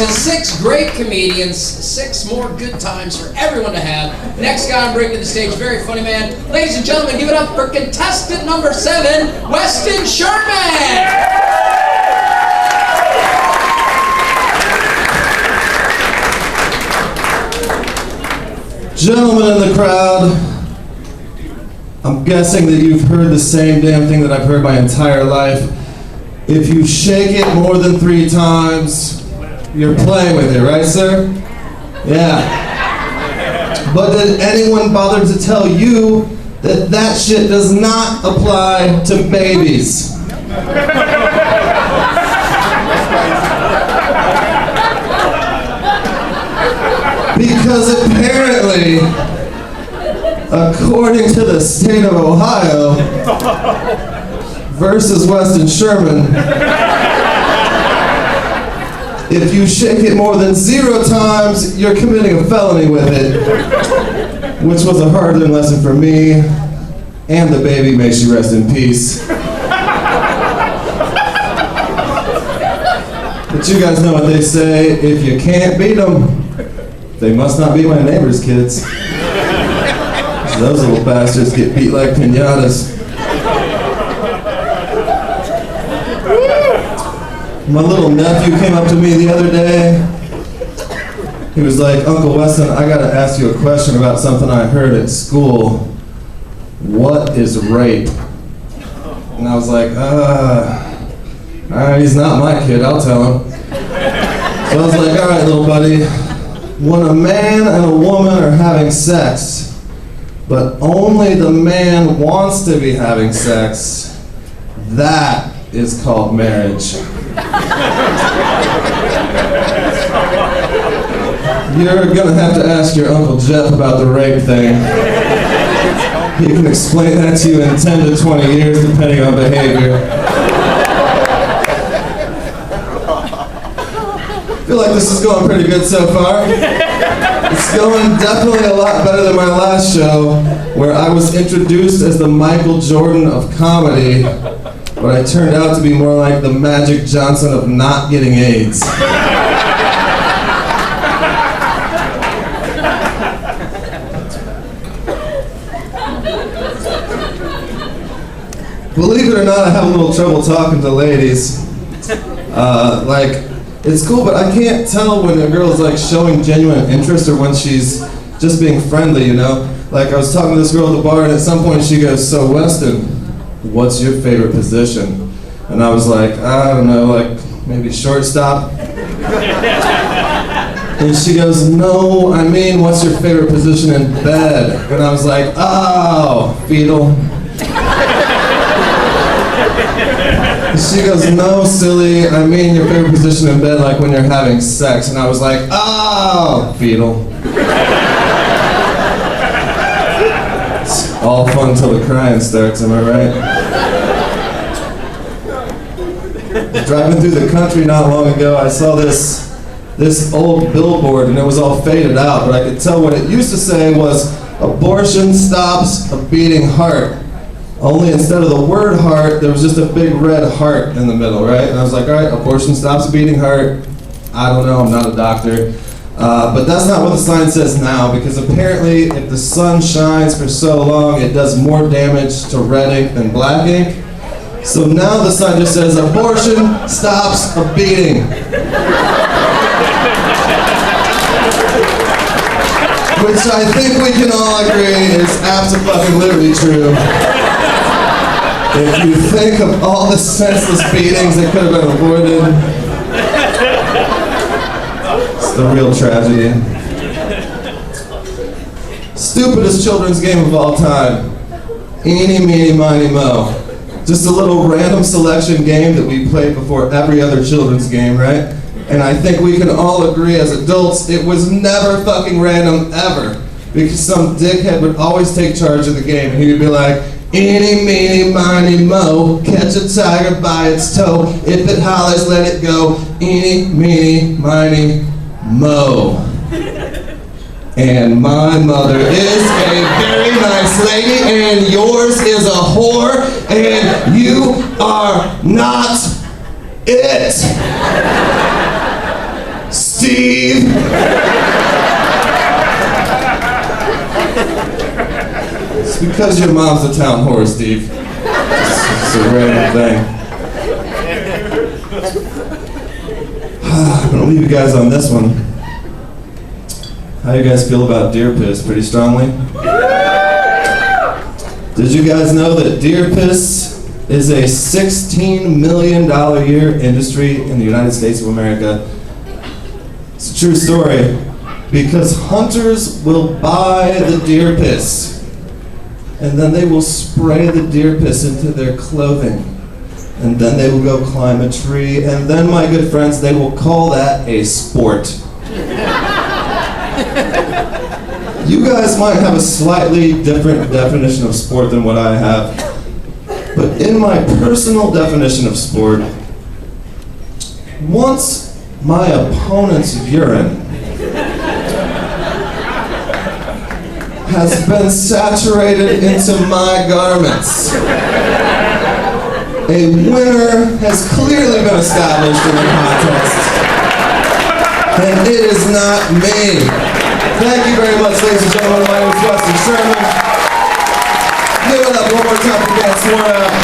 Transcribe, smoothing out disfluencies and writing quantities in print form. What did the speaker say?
to 6 great comedians, 6 more good times for everyone to have. Next guy I'm bringing to the stage, very funny man. Ladies and gentlemen, give it up for contestant number 7, Weston Sherman! Gentlemen in the crowd, I'm guessing that you've heard the same damn thing that I've heard my entire life. If you shake it more than 3 times, you're playing with it, right, sir? Yeah. But did anyone bother to tell you that that shit does not apply to babies? Because apparently, according to the state of Ohio versus Weston Sherman, if you shake it more than 0 times, you're committing a felony with it, which was a hard-earned lesson for me and the baby, may she rest in peace. But you guys know what they say, if you can't beat them, they must not be my neighbor's kids. Those little bastards get beat like piñatas. My little nephew came up to me the other day. He was like, Uncle Weston, I gotta ask you a question about something I heard at school. What is rape? And I was like, he's not my kid, I'll tell him. So I was like, all right, little buddy. When a man and a woman are having sex, but only the man wants to be having sex, that is called marriage. You're gonna have to ask your Uncle Jeff about the rape thing. He can explain that to you in 10 to 20 years, depending on behavior. I feel like this is going pretty good so far. It's going definitely a lot better than my last show, where I was introduced as the Michael Jordan of comedy, but I turned out to be more like the Magic Johnson of not getting AIDS. Believe it or not, I have a little trouble talking to ladies. It's cool, but I can't tell when a girl is like showing genuine interest or when she's just being friendly, you know? Like I was talking to this girl at the bar and at some point she goes, so Weston, what's your favorite position? And I was like, I don't know, like maybe shortstop? And she goes, no, I mean, what's your favorite position in bed? And I was like, oh, fetal. She goes, no, silly, I mean your favorite position in bed, like when you're having sex. And I was like, oh, fetal. It's all fun till the crying starts, am I right? Driving through the country not long ago, I saw this old billboard and it was all faded out, but I could tell what it used to say was, abortion stops a beating heart. Only instead of the word heart, there was just a big red heart in the middle, right? And I was like, all right, abortion stops a beating heart. I don't know, I'm not a doctor. But that's not what the sign says now, because apparently if the sun shines for so long, it does more damage to red ink than black ink. So now the sign just says, abortion stops a beating. Which I think we can all agree is abso-fucking-literally true. If you think of all the senseless beatings that could have been avoided, it's the real tragedy. Stupidest children's game of all time. Eeny, meeny, miny, moe. Just a little random selection game that we played before every other children's game, right? And I think we can all agree as adults, it was never fucking random ever. Because some dickhead would always take charge of the game and he would be like, eeny, meeny, miny, moe, catch a tiger by its toe. If it hollers, let it go. Eeny, meeny, miny, moe. And my mother is a very nice lady, and yours is a whore, and you are not it. Steve. It's because your mom's a town whore, Steve. It's a random thing. I'm gonna leave you guys on this one. How you guys feel about deer piss? Pretty strongly? Did you guys know that deer piss is a $16 million a year industry in the United States of America? It's a true story, because hunters will buy the deer piss, and then they will spray the deer piss into their clothing. And then they will go climb a tree, and then, my good friends, they will call that a sport. You guys might have a slightly different definition of sport than what I have, but in my personal definition of sport, once my opponent's urine has been saturated into my garments, a winner has clearly been established in the contest, and it is not me. Thank you very much, ladies and gentlemen. My name is Weston Sherman. Give it up one more time for Dan Swarna.